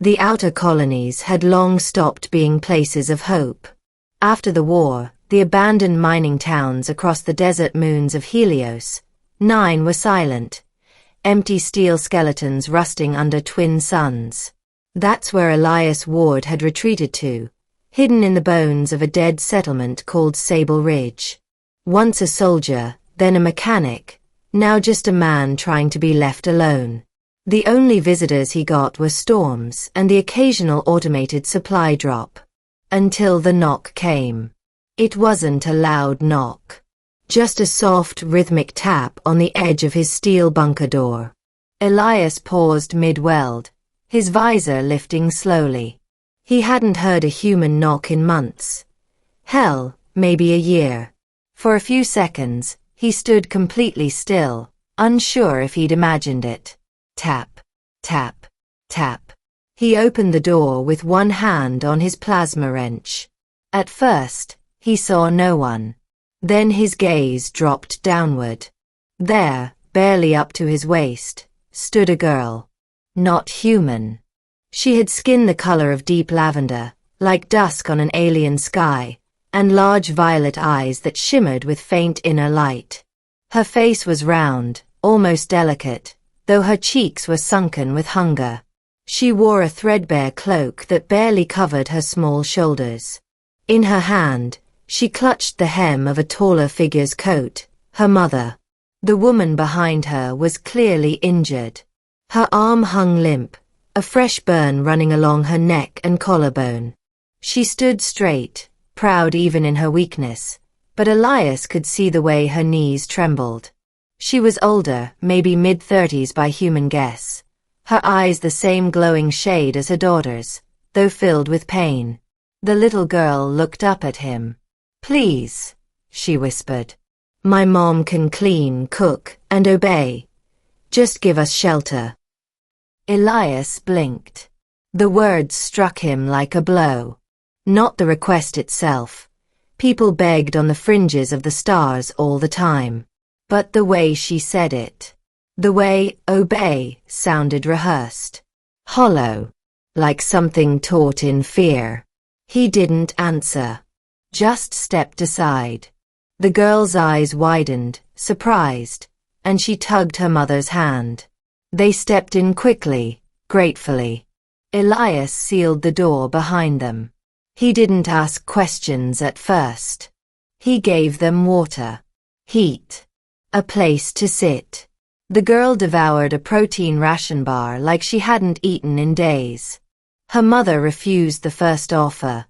The outer colonies had long stopped being places of hope. After the war, the abandoned mining towns across the desert moons of Helios 9 were silent, empty steel skeletons rusting under twin suns. That's where Elias Ward had retreated to, hidden in the bones of a dead settlement called Sable Ridge. Once a soldier, then a mechanic, now just a man trying to be left alone. The only visitors he got were storms and the occasional automated supply drop. Until the knock came. It wasn't a loud knock. Just a soft, rhythmic tap on the edge of his steel bunker door. Elias paused mid-weld, his visor lifting slowly. He hadn't heard a human knock in months. Hell, maybe a year. For a few seconds, he stood completely still, unsure if he'd imagined it. Tap, tap, tap. He opened the door with one hand on his plasma wrench. At first, he saw no one. Then his gaze dropped downward. There, barely up to his waist, stood a girl. Not human. She had skin the color of deep lavender, like dusk on an alien sky, and large violet eyes that shimmered with faint inner light. Her face was round, almost delicate, though her cheeks were sunken with hunger. She wore a threadbare cloak that barely covered her small shoulders. In her hand, she clutched the hem of a taller figure's coat, her mother. The woman behind her was clearly injured. Her arm hung limp, a fresh burn running along her neck and collarbone. She stood straight, proud even in her weakness, but Elias could see the way her knees trembled. She was older, maybe mid-30s by human guess. Her eyes the same glowing shade as her daughter's, though filled with pain. The little girl looked up at him. "Please," she whispered. "My mom can clean, cook, and obey. Just give us shelter." Elias blinked. The words struck him like a blow. Not the request itself. People begged on the fringes of the stars all the time. But the way she said it. The way obey sounded rehearsed. Hollow. Like something taught in fear. He didn't answer. Just stepped aside. The girl's eyes widened, surprised, and she tugged her mother's hand. They stepped in quickly, gratefully. Elias sealed the door behind them. He didn't ask questions at first. He gave them water, heat, a place to sit. The girl devoured a protein ration bar like she hadn't eaten in days. Her mother refused the first offer,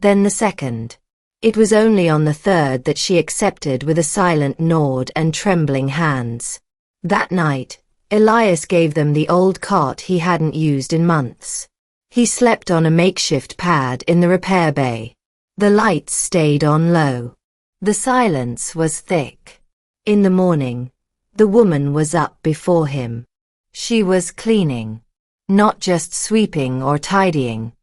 then the second. It was only on the third that she accepted with a silent nod and trembling hands. That night, Elias gave them the old cot he hadn't used in months. He slept on a makeshift pad in the repair bay. The lights stayed on low. The silence was thick. In the morning, the woman was up before him. She was cleaning. Not just sweeping or tidying.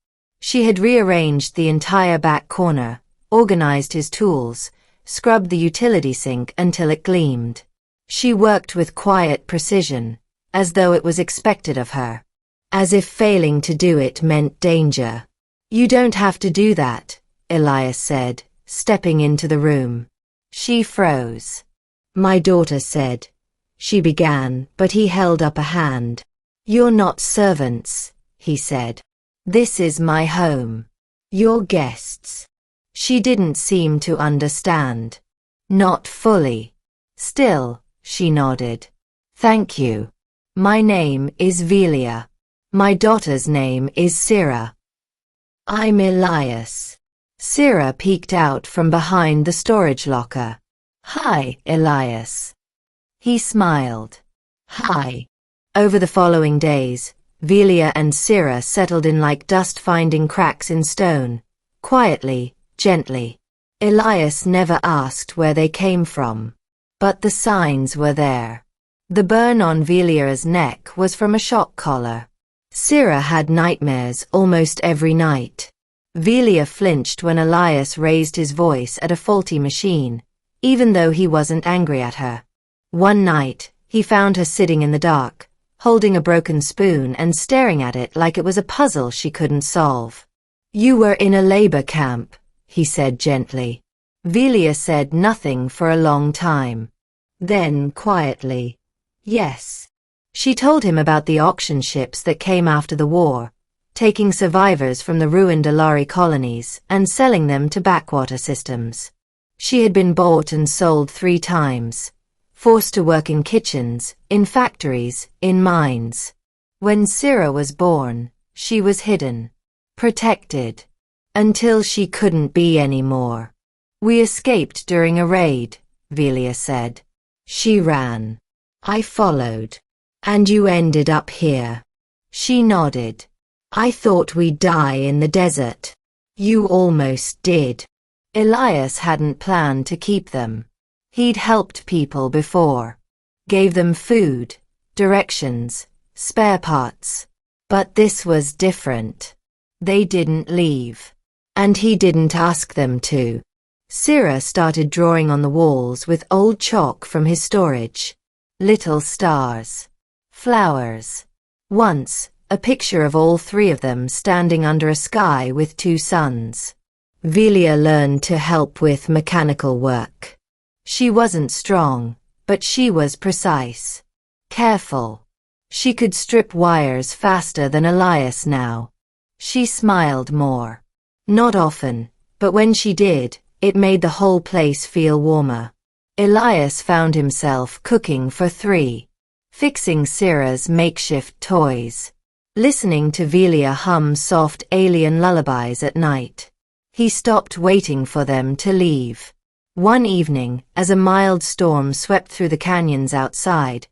She had rearranged the entire back corner, organized his tools, scrubbed the utility sink until it gleamed. She worked with quiet precision, as though it was expected of her. As if failing to do it meant danger. "You don't have to do that," Elias said, stepping into the room. She froze. "My daughter said," she began, but he held up a hand. "You're not servants," he said. "This is my home. You're guests." She didn't seem to understand. Not fully. Still, she nodded. "Thank you. My name is Velia. My daughter's name is Sarah." "I'm Elias." Sarah peeked out from behind the storage locker. "Hi, Elias." He smiled. "Hi." Over the following days, Velia and Sarah settled in like dust finding cracks in stone, quietly, gently. Elias never asked where they came from. But the signs were there. The burn on Velia's neck was from a shock collar. Sarah had nightmares almost every night. Velia flinched when Elias raised his voice at a faulty machine, even though he wasn't angry at her. One night, he found her sitting in the dark, holding a broken spoon and staring at it like it was a puzzle she couldn't solve. "You were in a labor camp," he said gently. Velia said nothing for a long time. Then, quietly, "Yes." She told him about the auction ships that came after the war, taking survivors from the ruined Alari colonies and selling them to backwater systems. She had been bought and sold 3 times, forced to work in kitchens, in factories, in mines. When Syrah was born, she was hidden, protected, until she couldn't be anymore. "We escaped during a raid," Velia said. "She ran. I followed. And you ended up here." She nodded. "I thought we'd die in the desert." "You almost did." Elias hadn't planned to keep them. He'd helped people before. Gave them food, directions, spare parts. But this was different. They didn't leave. And he didn't ask them to. Syrah started drawing on the walls with old chalk from his storage. Little stars. Flowers. Once, a picture of all 3 of them standing under a sky with 2 suns. Velia learned to help with mechanical work. She wasn't strong, but she was precise. Careful. She could strip wires faster than Elias now. She smiled more. Not often, but when she did, it made the whole place feel warmer. Elias found himself cooking for 3, fixing Syrah's makeshift toys, listening to Velia hum soft alien lullabies at night. He stopped waiting for them to leave. One evening, as a mild storm swept through the canyons outside,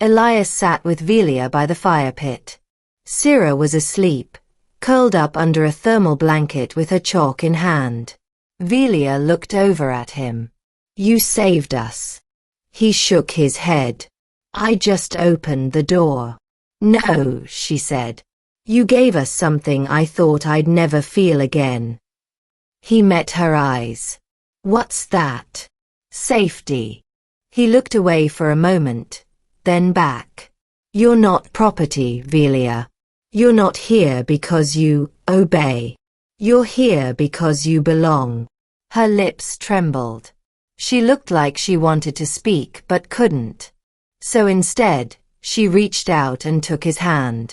Elias sat with Velia by the fire pit. Syrah was asleep, curled up under a thermal blanket with her chalk in hand. Velia looked over at him. "You saved us." He shook his head. "I just opened the door." "No," she said. "You gave us something I thought I'd never feel again." He met her eyes. "What's that?" "Safety." He looked away for a moment, then back. "You're not property, Velia. You're not here because you obey. You're here because you belong." Her lips trembled. She looked like she wanted to speak but couldn't. So instead, she reached out and took his hand.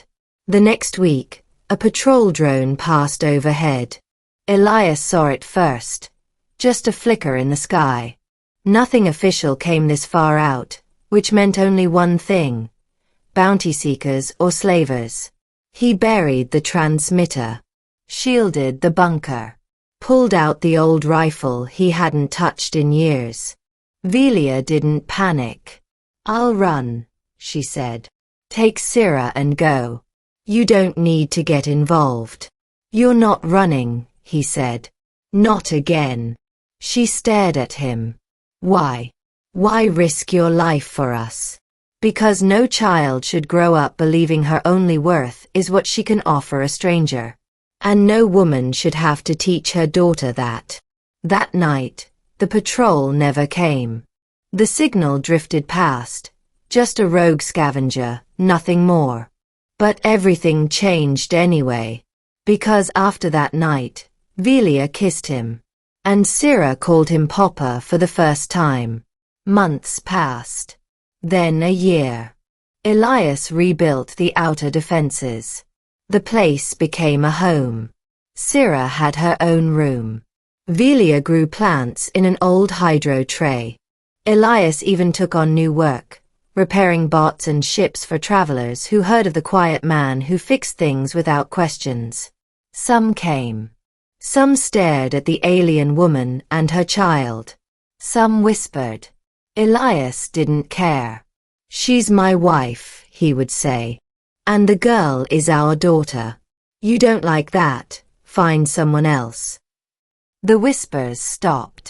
The next week, a patrol drone passed overhead. Elias saw it first. Just a flicker in the sky. Nothing official came this far out, which meant only one thing: bounty seekers or slavers. He buried the transmitter, shielded the bunker, pulled out the old rifle he hadn't touched in years. Velia didn't panic. "I'll run," she said. "Take Syrah and go. You don't need to get involved." "You're not running," he said. "Not again." She stared at him. "Why? Why risk your life for us?" "Because no child should grow up believing her only worth is what she can offer a stranger. And no woman should have to teach her daughter that." That night, the patrol never came. The signal drifted past, just a rogue scavenger, nothing more. But everything changed anyway. Because after that night, Velia kissed him. And Syrah called him Papa for the first time. Months passed. Then a year. Elias rebuilt the outer defenses. The place became a home. Syrah had her own room. Velia grew plants in an old hydro tray. Elias even took on new work, repairing bots and ships for travelers who heard of the quiet man who fixed things without questions. Some came. Some stared at the alien woman and her child. Some whispered. Elias didn't care. "She's my wife," he would say. "And the girl is our daughter. You don't like that, find someone else." The whispers stopped.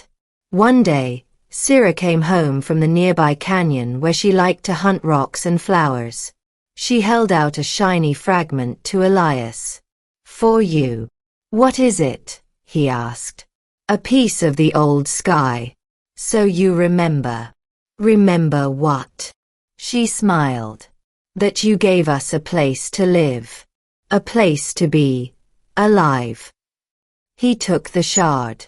One day, Syrah came home from the nearby canyon where she liked to hunt rocks and flowers. She held out a shiny fragment to Elias. "For you." "What is it?" he asked. "A piece of the old sky. So you remember." "Remember what?" She smiled. That you gave us a place to live. A place to be alive. He took the shard,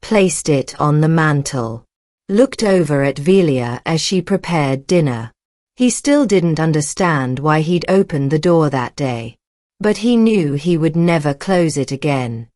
placed it on the mantel, looked over at Velia as she prepared dinner. He still didn't understand why he'd opened the door that day, but he knew he would never close it again.